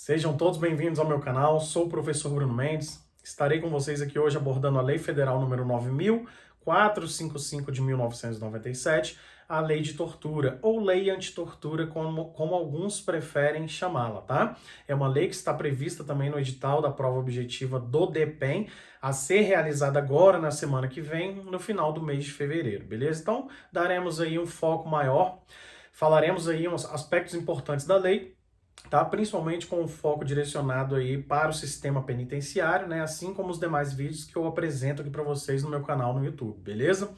Sejam todos bem-vindos ao meu canal, sou o professor Bruno Mendes. Estarei com vocês aqui hoje abordando a Lei Federal número 9.455 de 1997, a Lei de Tortura, ou Lei Antitortura, como alguns preferem chamá-la, tá? É uma lei que está prevista também no edital da prova objetiva do DEPEN, a ser realizada agora na semana que vem, no final do mês de fevereiro, beleza? Então, daremos aí um foco maior, falaremos aí uns aspectos importantes da lei, tá? Principalmente com um foco direcionado aí para o sistema penitenciário, né? Assim como os demais vídeos que eu apresento aqui para vocês no meu canal no YouTube, beleza?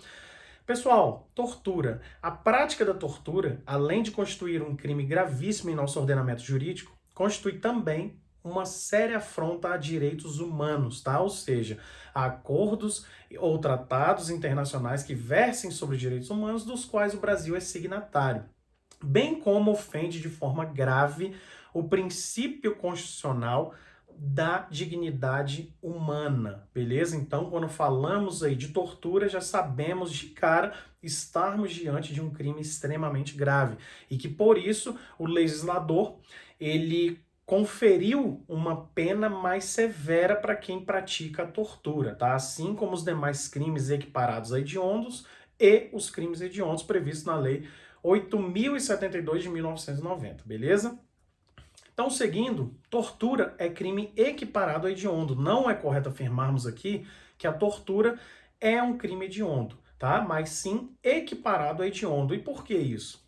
Pessoal, tortura. A prática da tortura, além de constituir um crime gravíssimo em nosso ordenamento jurídico, constitui também uma séria afronta a direitos humanos, tá? Ou seja, a acordos ou tratados internacionais que versem sobre direitos humanos, dos quais o Brasil é signatário, bem como ofende de forma grave o princípio constitucional da dignidade humana, beleza? Então, quando falamos aí de tortura, já sabemos de cara estarmos diante de um crime extremamente grave e que por isso o legislador ele conferiu uma pena mais severa para quem pratica a tortura, tá? Assim como os demais crimes equiparados a hediondos e os crimes hediondos previstos na lei 8.072 de 1990, beleza? Então, seguindo, tortura é crime equiparado a hediondo. Não é correto afirmarmos aqui que a tortura é um crime hediondo, tá? Mas sim equiparado a hediondo. E por que isso?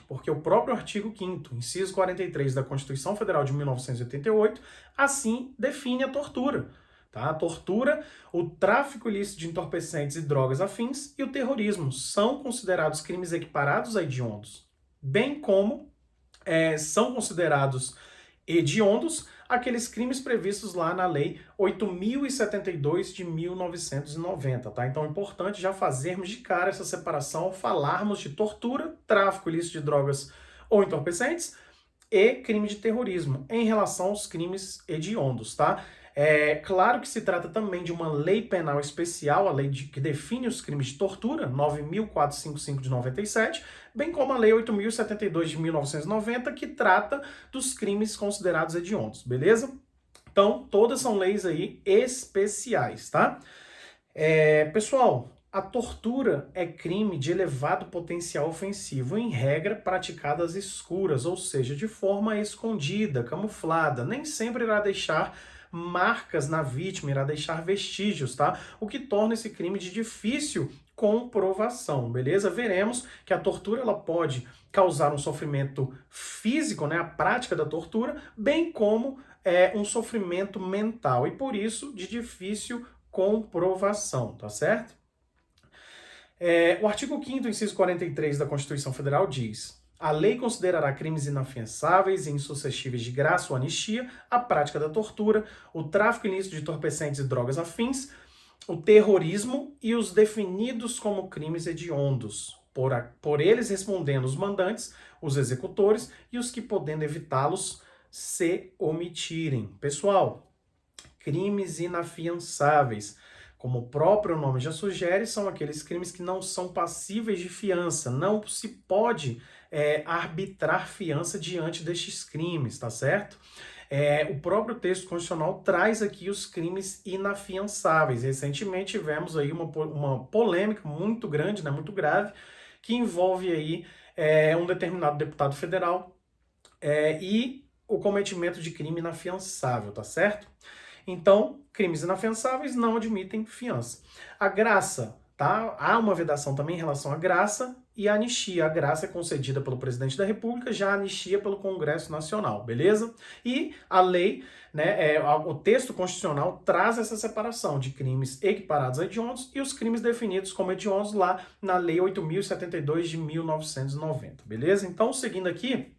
Porque o próprio artigo 5º, inciso 43 da Constituição Federal de 1988, assim define a tortura. Tá? A tortura, o tráfico ilícito de entorpecentes e drogas afins e o terrorismo são considerados crimes equiparados a hediondos, bem como são considerados hediondos aqueles crimes previstos lá na Lei 8.072 de 1990, tá? Então é importante já fazermos de cara essa separação ao falarmos de tortura, tráfico ilícito de drogas ou entorpecentes e crime de terrorismo em relação aos crimes hediondos, tá? É claro que se trata também de uma lei penal especial, a lei que define os crimes de tortura, 9.455 de 97, bem como a lei 8.072 de 1990, que trata dos crimes considerados hediondos, beleza? Então, todas são leis aí especiais, tá? Pessoal, a tortura é crime de elevado potencial ofensivo, em regra praticada às escuras, ou seja, de forma escondida, camuflada, nem sempre irá deixar marcas na vítima, irá deixar vestígios, tá? O que torna esse crime de difícil comprovação, beleza? Veremos que a tortura ela pode causar um sofrimento físico, né? A prática da tortura, bem como um sofrimento mental, e por isso de difícil comprovação, tá certo? O artigo 5º, inciso 43 da Constituição Federal diz: a lei considerará crimes inafiançáveis e insuscetíveis de graça ou anistia a prática da tortura, o tráfico ilícito de entorpecentes e drogas afins, o terrorismo e os definidos como crimes hediondos, por eles respondendo os mandantes, os executores e os que, podendo evitá-los, se omitirem. Pessoal, crimes inafiançáveis, como o próprio nome já sugere, são aqueles crimes que não são passíveis de fiança. Não se pode arbitrar fiança diante destes crimes, tá certo? O próprio texto constitucional traz aqui os crimes inafiançáveis. Recentemente tivemos aí uma polêmica muito grande, né, muito grave, que envolve aí um determinado deputado federal e o cometimento de crime inafiançável, tá certo? Então, crimes inafiançáveis não admitem fiança. A graça, tá? Há uma vedação também em relação à graça e à anistia. A graça é concedida pelo presidente da República, já a anistia pelo Congresso Nacional, beleza? E a lei, né, o texto constitucional traz essa separação de crimes equiparados a hediondos e os crimes definidos como hediondos lá na Lei 8.072 de 1990, beleza? Então, seguindo aqui,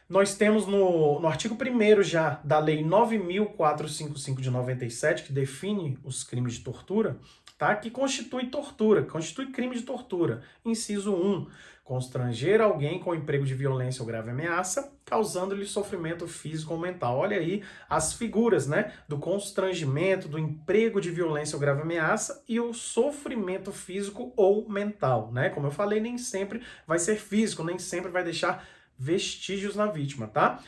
nós temos no artigo 1º já da Lei 9.455 de 97, que define os crimes de tortura, tá? Que constitui tortura, constitui crime de tortura. Inciso 1, constranger alguém com emprego de violência ou grave ameaça, causando-lhe sofrimento físico ou mental. Olha aí as figuras, né? Do constrangimento, do emprego de violência ou grave ameaça e o sofrimento físico ou mental, né? Como eu falei, nem sempre vai ser físico, nem sempre vai deixar vestígios na vítima, tá?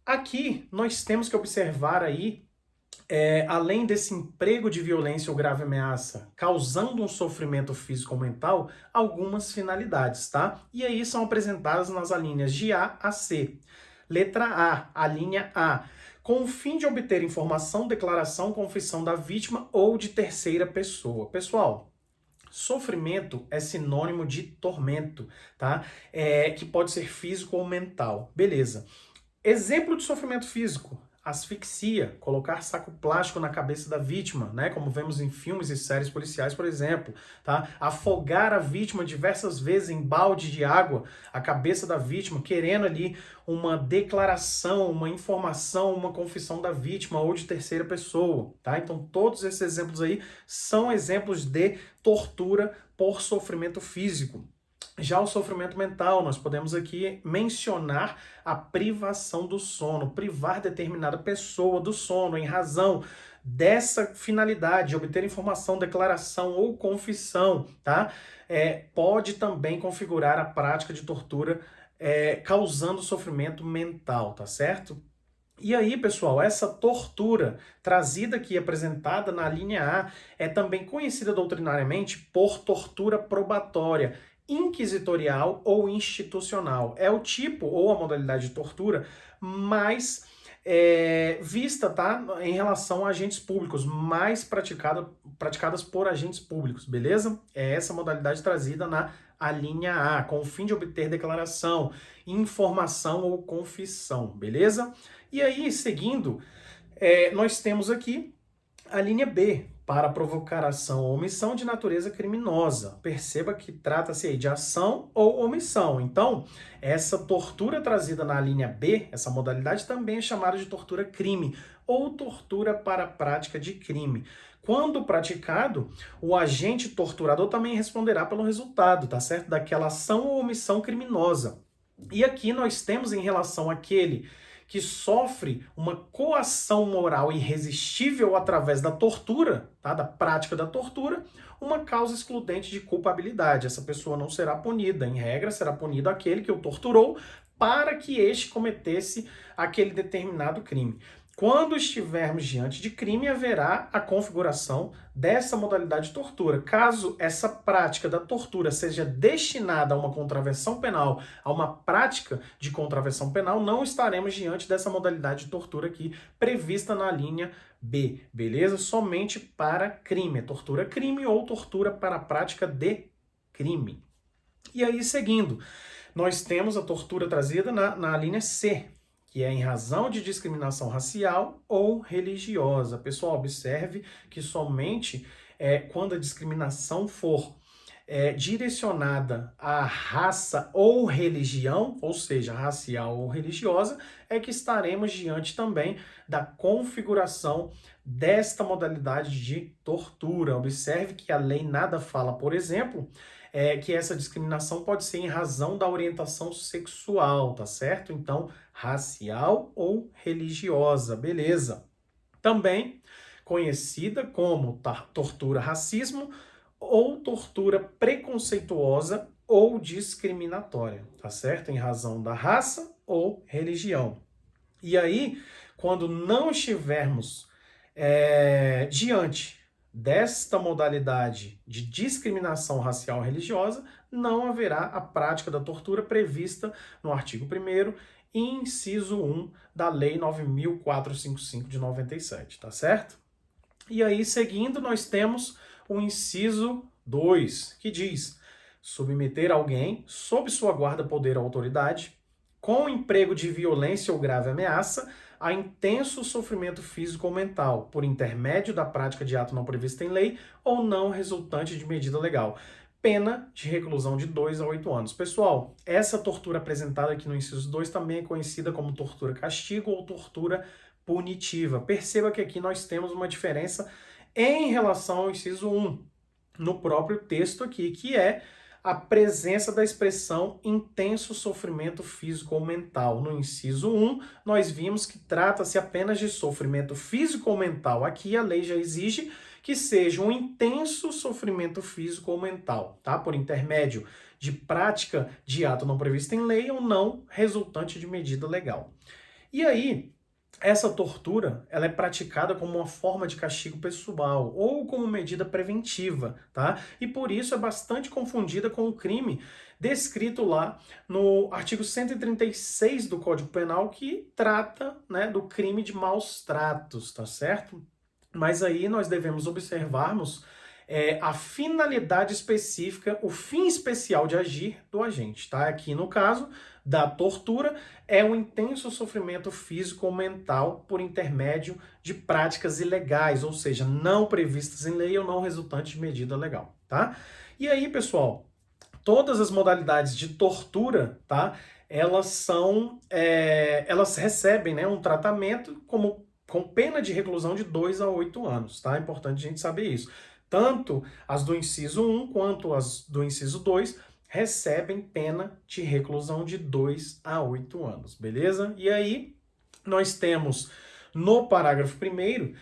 Aqui nós temos que observar aí, além desse emprego de violência ou grave ameaça causando um sofrimento físico ou mental, algumas finalidades, tá? E aí são apresentadas nas alíneas de A a C. Letra A, a linha A, com o fim de obter informação, declaração, confissão da vítima ou de terceira pessoa. Pessoal, sofrimento é sinônimo de tormento, tá? Que pode ser físico ou mental. Beleza. Exemplo de sofrimento físico: asfixia, colocar saco plástico na cabeça da vítima, né? Como vemos em filmes e séries policiais, por exemplo, tá? Afogar a vítima diversas vezes em balde de água, a cabeça da vítima, querendo ali uma declaração, uma informação, uma confissão da vítima ou de terceira pessoa, tá? Então todos esses exemplos aí são exemplos de tortura por sofrimento físico. Já o sofrimento mental, nós podemos aqui mencionar a privação do sono, privar determinada pessoa do sono em razão dessa finalidade, obter informação, declaração ou confissão, tá? Pode também configurar a prática de tortura causando sofrimento mental, tá certo? E aí, pessoal, essa tortura trazida aqui, apresentada na linha A, é também conhecida doutrinariamente por tortura probatória, inquisitorial ou institucional. É o tipo ou a modalidade de tortura mais vista, tá, em relação a agentes públicos, mais praticadas por agentes públicos, beleza? É essa modalidade trazida na a linha A, com o fim de obter declaração, informação ou confissão, beleza? E aí, seguindo, nós temos aqui a linha B, para provocar ação ou omissão de natureza criminosa. Perceba que trata-se aí de ação ou omissão. Então, essa tortura trazida na linha B, essa modalidade também é chamada de tortura crime ou tortura para a prática de crime. Quando praticado, o agente torturador também responderá pelo resultado, tá certo? Daquela ação ou omissão criminosa. E aqui nós temos em relação àquele que sofre uma coação moral irresistível através da tortura, tá? Da prática da tortura, uma causa excludente de culpabilidade. Essa pessoa não será punida. Em regra, será punido aquele que o torturou para que este cometesse aquele determinado crime. Quando estivermos diante de crime, haverá a configuração dessa modalidade de tortura. Caso essa prática da tortura seja destinada a uma contravenção penal, a uma prática de contravenção penal, não estaremos diante dessa modalidade de tortura aqui prevista na linha B, beleza? Somente para crime, tortura crime ou tortura para a prática de crime. E aí, seguindo, nós temos a tortura trazida na linha C, que é em razão de discriminação racial ou religiosa. Pessoal, observe que somente quando a discriminação for direcionada à raça ou religião, ou seja, racial ou religiosa, é que estaremos diante também da configuração desta modalidade de tortura. Observe que a lei nada fala, por exemplo, que essa discriminação pode ser em razão da orientação sexual, tá certo? Então, racial ou religiosa, beleza. Também conhecida como tortura racismo ou tortura preconceituosa ou discriminatória, tá certo? Em razão da raça ou religião. E aí, quando não estivermos diante desta modalidade de discriminação racial ou religiosa, não haverá a prática da tortura prevista no artigo 1º, inciso 1 da Lei 9.455 de 97, tá certo? E aí, seguindo, nós temos o inciso 2, que diz: submeter alguém, sob sua guarda, poder ou autoridade, com emprego de violência ou grave ameaça, a intenso sofrimento físico ou mental, por intermédio da prática de ato não previsto em lei ou não resultante de medida legal. Pena de reclusão de 2 a 8 anos. Pessoal, essa tortura apresentada aqui no inciso 2 também é conhecida como tortura castigo ou tortura punitiva. Perceba que aqui nós temos uma diferença em relação ao inciso 1, no próprio texto aqui, que é a presença da expressão intenso sofrimento físico ou mental. No inciso 1, nós vimos que trata-se apenas de sofrimento físico ou mental. Aqui a lei já exige que seja um intenso sofrimento físico ou mental, tá? Por intermédio de prática de ato não previsto em lei ou não resultante de medida legal. E aí, essa tortura, ela é praticada como uma forma de castigo pessoal ou como medida preventiva, tá? E por isso é bastante confundida com o crime descrito lá no artigo 136 do Código Penal, que trata, né, do crime de maus tratos, tá certo? Mas aí nós devemos observarmos a finalidade específica, o fim especial de agir do agente, tá? Aqui no caso da tortura, é um intenso sofrimento físico ou mental por intermédio de práticas ilegais, ou seja, não previstas em lei ou não resultantes de medida legal, tá? E aí, pessoal, todas as modalidades de tortura, tá? Elas recebem, né, um tratamento com pena de reclusão de 2 a 8 anos, tá? É importante a gente saber isso. Tanto as do inciso 1 quanto as do inciso 2 recebem pena de reclusão de 2 a 8 anos, beleza? E aí nós temos no parágrafo 1º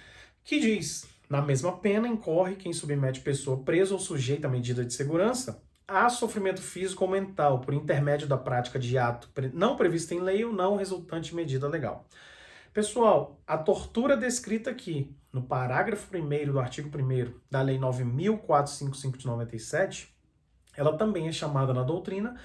que diz: na mesma pena incorre quem submete pessoa presa ou sujeita a medida de segurança a sofrimento físico ou mental por intermédio da prática de ato não previsto em lei ou não resultante de medida legal. Pessoal, a tortura descrita aqui no parágrafo 1º do artigo 1º da Lei 9.455 de 97, ela também é chamada na doutrina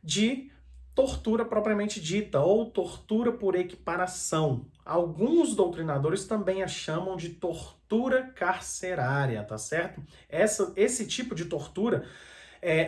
de tortura propriamente dita ou tortura por equiparação. Alguns doutrinadores também a chamam de tortura carcerária, tá certo? Esse tipo de tortura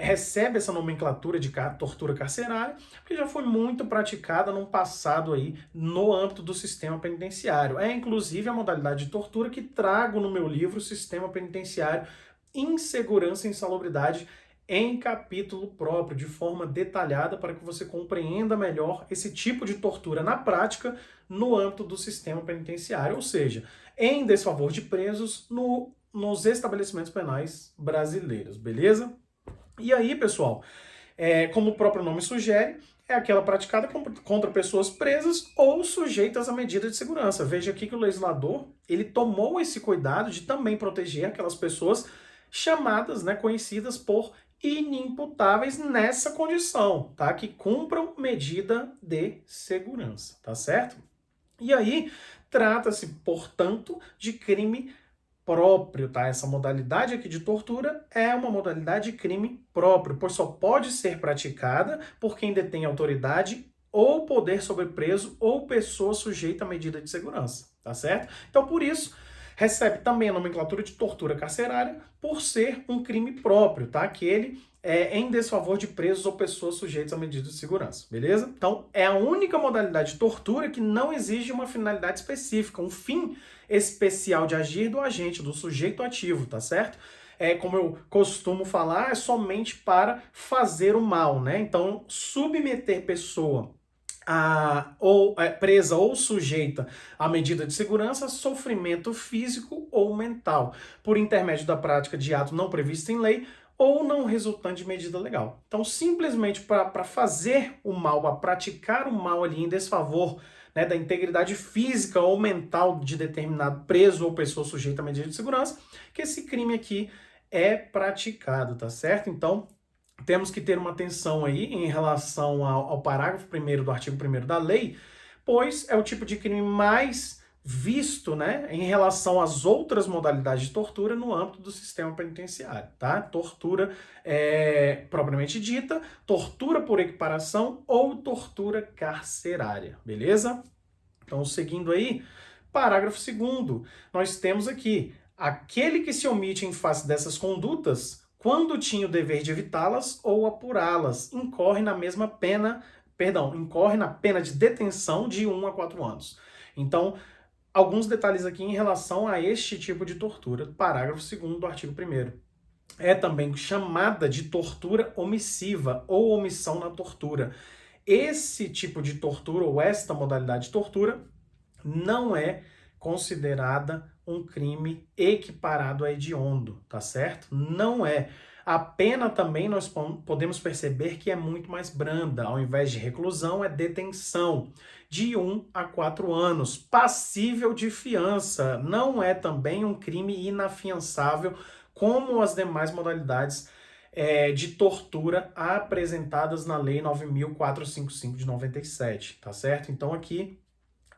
recebe essa nomenclatura de tortura carcerária, porque já foi muito praticada no passado aí no âmbito do sistema penitenciário. É inclusive a modalidade de tortura que trago no meu livro Sistema Penitenciário, Insegurança e Insalubridade, em capítulo próprio, de forma detalhada, para que você compreenda melhor esse tipo de tortura na prática no âmbito do sistema penitenciário, ou seja, em desfavor de presos nos estabelecimentos penais brasileiros, beleza? E aí, pessoal, como o próprio nome sugere, é aquela praticada contra pessoas presas ou sujeitas a medida de segurança. Veja aqui que o legislador ele tomou esse cuidado de também proteger aquelas pessoas chamadas, né, conhecidas por inimputáveis nessa condição, tá? Que cumpram medida de segurança, tá certo? E aí, trata-se, portanto, de crime próprio, tá? Essa modalidade aqui de tortura é uma modalidade de crime próprio, pois só pode ser praticada por quem detém autoridade ou poder sobre preso ou pessoa sujeita à medida de segurança, tá certo? Então, por isso, recebe também a nomenclatura de tortura carcerária por ser um crime próprio, tá? Aquele em desfavor de presos ou pessoas sujeitas a medidas de segurança, beleza? Então, é a única modalidade de tortura que não exige uma finalidade específica, um fim especial de agir do agente, do sujeito ativo, tá certo? Como eu costumo falar, é somente para fazer o mal, né? Então, submeter pessoa presa ou sujeita à medida de segurança, sofrimento físico ou mental, por intermédio da prática de ato não previsto em lei ou não resultante de medida legal. Então, simplesmente para fazer o mal, para praticar o mal ali em desfavor, né, da integridade física ou mental de determinado preso ou pessoa sujeita à medida de segurança, que esse crime aqui é praticado, tá certo? Então, temos que ter uma atenção aí em relação ao parágrafo 1º do artigo 1º da lei, pois é o tipo de crime mais visto, né, em relação às outras modalidades de tortura no âmbito do sistema penitenciário, tá? Tortura propriamente dita, tortura por equiparação ou tortura carcerária, beleza? Então, seguindo aí, parágrafo 2º, nós temos aqui: aquele que se omite em face dessas condutas, quando tinha o dever de evitá-las ou apurá-las, incorre na pena de detenção de 1 a 4 anos. Então, alguns detalhes aqui em relação a este tipo de tortura, parágrafo 2º do artigo 1º. É também chamada de tortura omissiva ou omissão na tortura. Esse tipo de tortura, ou esta modalidade de tortura, não é considerada um crime equiparado a hediondo, tá certo? Não é. A pena também nós podemos perceber que é muito mais branda. Ao invés de reclusão, é detenção de 1 a 4 anos, passível de fiança. Não é também um crime inafiançável como as demais modalidades de tortura apresentadas na Lei 9.455 de 97, tá certo? Então aqui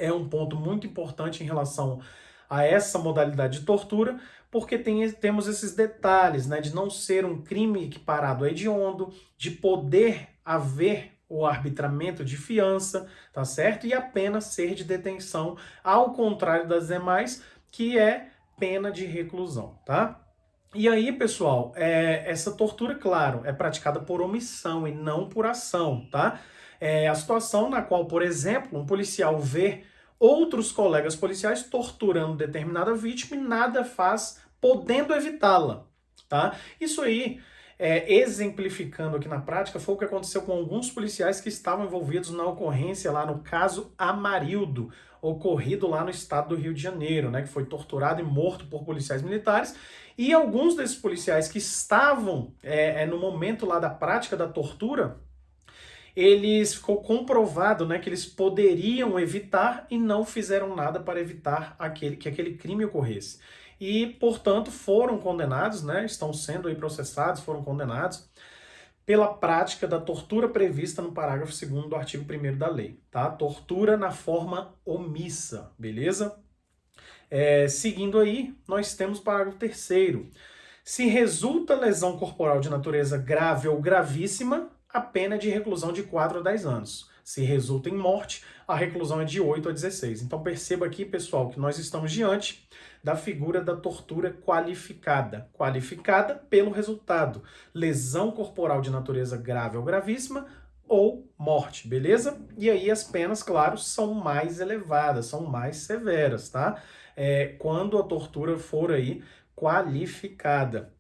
é um ponto muito importante em relação a essa modalidade de tortura, porque temos esses detalhes, né, de não ser um crime equiparado a hediondo, de poder haver o arbitramento de fiança, tá certo? E a pena ser de detenção, ao contrário das demais, que é pena de reclusão, tá? E aí, pessoal, essa tortura, claro, é praticada por omissão e não por ação, tá? É a situação na qual, por exemplo, um policial vê outros colegas policiais torturando determinada vítima e nada faz, podendo evitá-la, tá? Isso aí, exemplificando aqui na prática, foi o que aconteceu com alguns policiais que estavam envolvidos na ocorrência lá no caso Amarildo, ocorrido lá no estado do Rio de Janeiro, né, que foi torturado e morto por policiais militares, e alguns desses policiais que estavam no momento lá da prática da tortura, eles ficou comprovado, né, que eles poderiam evitar e não fizeram nada para evitar que aquele crime ocorresse. E, portanto, foram condenados, né, estão sendo aí processados, foram condenados pela prática da tortura prevista no parágrafo 2º do artigo 1º da lei, tá? Tortura na forma omissa, beleza? Seguindo aí, nós temos o parágrafo 3º. Se resulta lesão corporal de natureza grave ou gravíssima, a pena é de reclusão de 4 a 10 anos. Se resulta em morte, a reclusão é de 8 a 16. Então perceba aqui, pessoal, que nós estamos diante da figura da tortura qualificada. Qualificada pelo resultado. Lesão corporal de natureza grave ou gravíssima ou morte, beleza? E aí as penas, claro, são mais elevadas, são mais severas, tá? Quando a tortura for aí qualificada.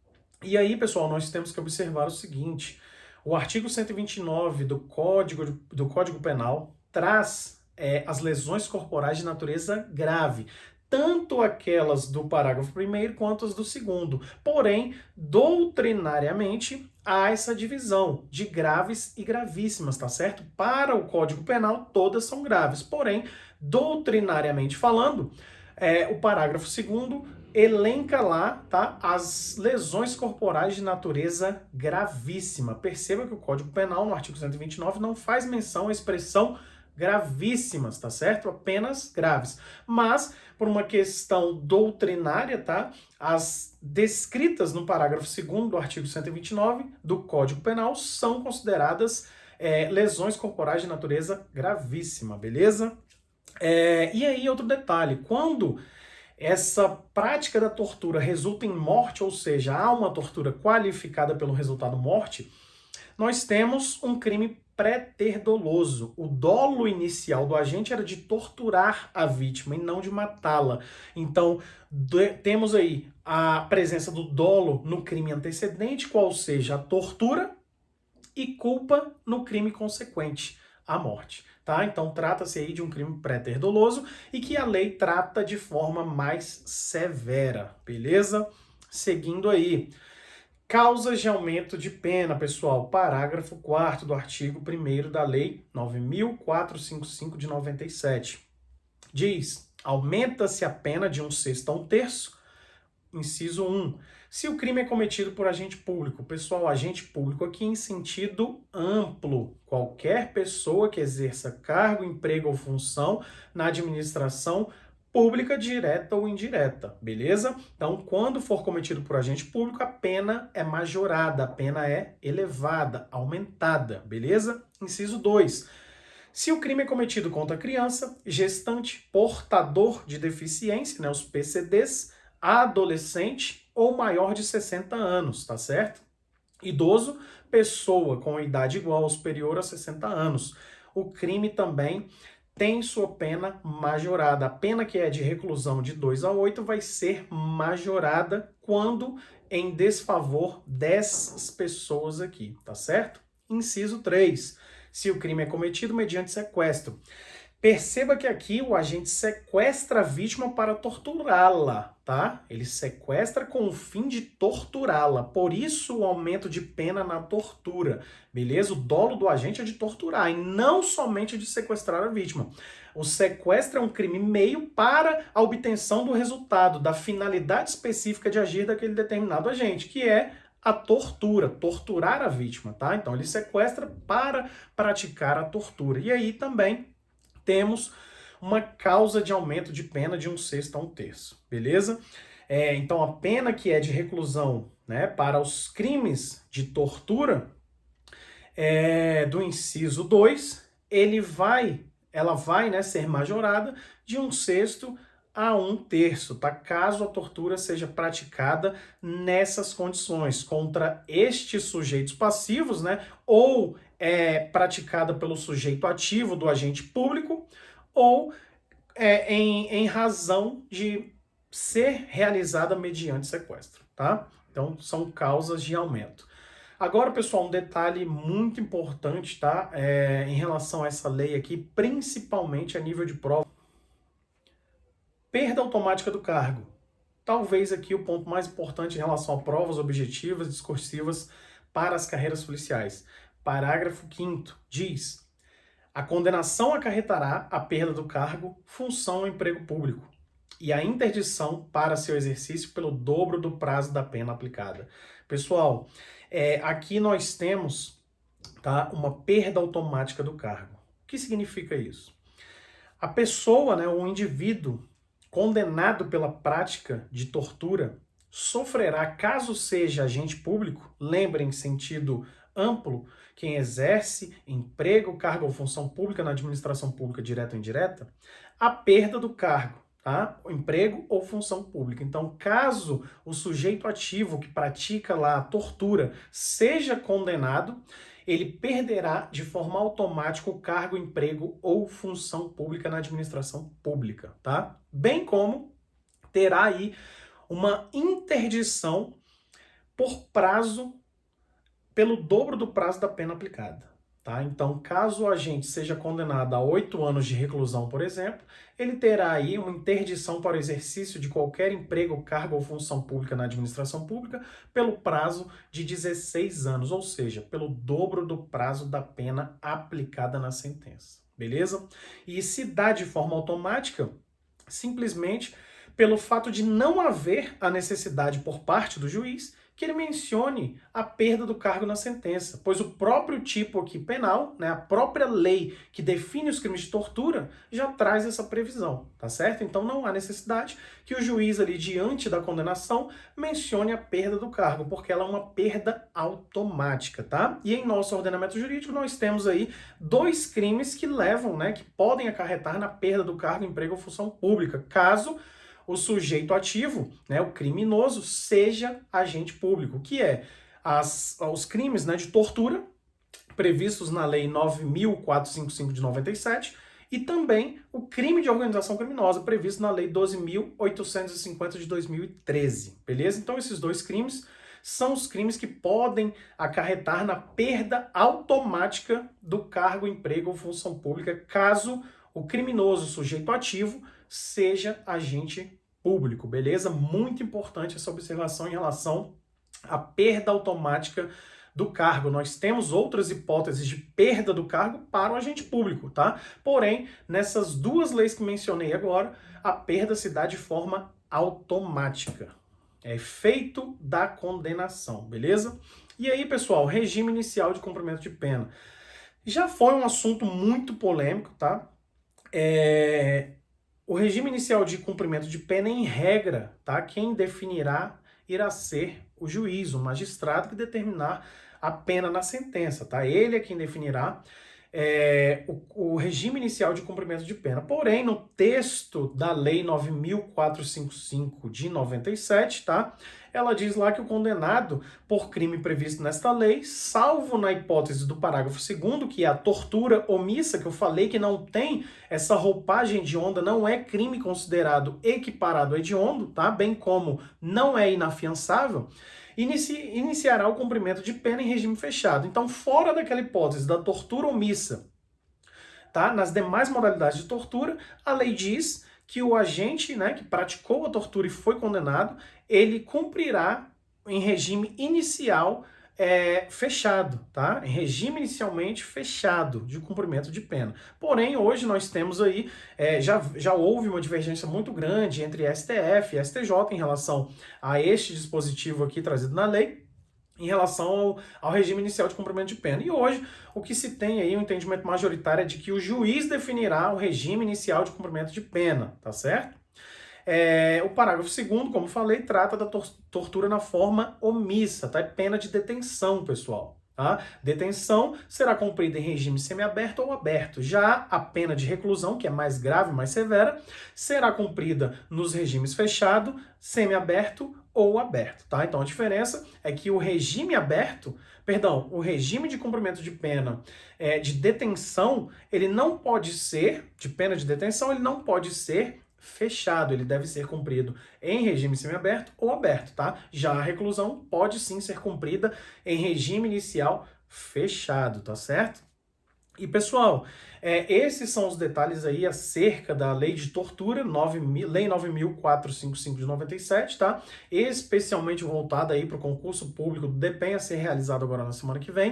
E aí, pessoal, nós temos que observar o seguinte: o artigo 129 do Código Penal traz as lesões corporais de natureza grave, tanto aquelas do parágrafo 1º quanto as do 2º. Porém, doutrinariamente, há essa divisão de graves e gravíssimas, tá certo? Para o Código Penal, todas são graves. Porém, doutrinariamente falando, o parágrafo 2º elenca lá, tá, as lesões corporais de natureza gravíssima. Perceba que o Código Penal, no artigo 129, não faz menção à expressão gravíssimas, tá certo? Apenas graves. Mas, por uma questão doutrinária, tá, as descritas no parágrafo 2º do artigo 129 do Código Penal são consideradas lesões corporais de natureza gravíssima, beleza? E aí, outro detalhe, quando essa prática da tortura resulta em morte, ou seja, há uma tortura qualificada pelo resultado morte, nós temos um crime pré-ter doloso. O dolo inicial do agente era de torturar a vítima e não de matá-la. Então, temos aí a presença do dolo no crime antecedente, qual seja a tortura, e culpa no crime consequente, a morte. Tá? Então trata-se aí de um crime pré-ter doloso e que a lei trata de forma mais severa, beleza? Seguindo aí, causas de aumento de pena, pessoal, parágrafo 4º do artigo 1º da Lei 9.455 de 97. Diz, aumenta-se a pena de 1/6 a 1/3, inciso 1. Se o crime é cometido por agente público, pessoal, agente público aqui em sentido amplo, qualquer pessoa que exerça cargo, emprego ou função na administração pública, direta ou indireta, beleza? Então, quando for cometido por agente público, a pena é majorada, a pena é elevada, aumentada, beleza? Inciso 2. Se o crime é cometido contra criança, gestante, portador de deficiência, né, os PCDs, adolescente ou maior de 60 anos, tá certo? Idoso, pessoa com idade igual ou superior a 60 anos. O crime também tem sua pena majorada. A pena que é de reclusão de 2 a 8 vai ser majorada quando em desfavor dessas pessoas aqui, tá certo? Inciso 3. Se o crime é cometido mediante sequestro. Perceba que aqui o agente sequestra a vítima para torturá-la, tá? Ele sequestra com o fim de torturá-la. Por isso o aumento de pena na tortura, beleza? O dolo do agente é de torturar e não somente de sequestrar a vítima. O sequestro é um crime meio para a obtenção do resultado, da finalidade específica de agir daquele determinado agente, que é a tortura, torturar a vítima, tá? Então ele sequestra para praticar a tortura. E aí também temos uma causa de aumento de pena de 1/6 a 1/3, beleza? Então a pena que é de reclusão, né, para os crimes de tortura do inciso 2, ela vai, né, ser majorada de 1/6 a 1/3, tá? Caso a tortura seja praticada nessas condições, contra estes sujeitos passivos, né, ou praticada pelo sujeito ativo do agente público, ou em razão de ser realizada mediante sequestro, tá? Então, são causas de aumento. Agora, pessoal, um detalhe muito importante, tá? Em relação a essa lei aqui, principalmente a nível de prova. Perda automática do cargo. Talvez aqui o ponto mais importante em relação a provas objetivas, discursivas para as carreiras policiais. Parágrafo 5º diz: a condenação acarretará a perda do cargo, função ou emprego público e a interdição para seu exercício pelo dobro do prazo da pena aplicada. Pessoal, aqui nós temos, tá, uma perda automática do cargo. O que significa isso? A pessoa, né, o indivíduo condenado pela prática de tortura sofrerá, caso seja agente público, lembrem em sentido amplo, quem exerce emprego, cargo ou função pública na administração pública direta ou indireta, a perda do cargo, tá? O emprego ou função pública. Então, caso o sujeito ativo que pratica lá a tortura seja condenado, ele perderá de forma automática o cargo, emprego ou função pública na administração pública, tá? Bem como terá aí uma interdição por prazo, pelo dobro do prazo da pena aplicada, tá? Então, caso o agente seja condenado a 8 anos de reclusão, por exemplo, ele terá aí uma interdição para o exercício de qualquer emprego, cargo ou função pública na administração pública pelo prazo de 16 anos, ou seja, pelo dobro do prazo da pena aplicada na sentença, beleza? E se dá de forma automática, simplesmente pelo fato de não haver a necessidade por parte do juiz que ele mencione a perda do cargo na sentença, pois o próprio tipo aqui penal, né, a própria lei que define os crimes de tortura, já traz essa previsão, tá certo? Então não há necessidade que o juiz ali, diante da condenação, mencione a perda do cargo, porque ela é uma perda automática, tá? E em nosso ordenamento jurídico nós temos aí 2 crimes que levam, né, que podem acarretar na perda do cargo, emprego ou função pública, caso o sujeito ativo, né, o criminoso, seja agente público, que é os crimes, né, de tortura, previstos na Lei 9.455 de 97, e também o crime de organização criminosa, previsto na Lei 12.850 de 2013, beleza? Então esses 2 crimes são os crimes que podem acarretar na perda automática do cargo, emprego ou função pública, caso o criminoso, sujeito ativo, seja agente público, beleza? Muito importante essa observação em relação à perda automática do cargo. Nós temos outras hipóteses de perda do cargo para o agente público, tá? Porém, nessas 2 leis que mencionei agora, a perda se dá de forma automática. É efeito da condenação, beleza? E aí, pessoal, regime inicial de cumprimento de pena. Já foi um assunto muito polêmico, tá? O regime inicial de cumprimento de pena, em regra, tá? Quem definirá irá ser o juiz, o magistrado que determinar a pena na sentença, tá? Ele é quem definirá o regime inicial de cumprimento de pena. Porém, no texto da Lei 9.455 de 97, tá? Ela diz lá que o condenado por crime previsto nesta lei, salvo na hipótese do parágrafo 2º, que é a tortura omissa, que eu falei que não tem essa roupagem hedionda, não é crime considerado equiparado a hediondo, tá? Bem como não é inafiançável, iniciará o cumprimento de pena em regime fechado. Então, fora daquela hipótese da tortura omissa, tá? Nas demais modalidades de tortura, a lei diz que o agente, né, que praticou a tortura e foi condenado, ele cumprirá em regime inicial fechado, tá? Em regime inicialmente fechado de cumprimento de pena. Porém, hoje nós temos aí, já houve uma divergência muito grande entre STF e STJ em relação a este dispositivo aqui trazido na lei, em relação ao regime inicial de cumprimento de pena. E hoje, o que se tem aí, o entendimento majoritário é de que o juiz definirá o regime inicial de cumprimento de pena, tá certo? O parágrafo 2º, como falei, trata da tortura na forma omissa, tá? É pena de detenção, pessoal. Tá? Detenção será cumprida em regime semiaberto ou aberto. Já a pena de reclusão, que é mais grave, mais severa, será cumprida nos regimes fechado, semiaberto ou aberto, tá? Então a diferença é que o regime aberto, perdão, o regime de cumprimento de pena de detenção, ele não pode ser, de pena de detenção, ele não pode ser fechado, ele deve ser cumprido em regime semiaberto ou aberto, tá? Já a reclusão pode sim ser cumprida em regime inicial fechado, tá certo? E pessoal, esses são os detalhes aí acerca da lei de tortura, Lei 9.455 de 97, tá? Especialmente voltada aí para o concurso público do DEPEN a ser realizado agora na semana que vem.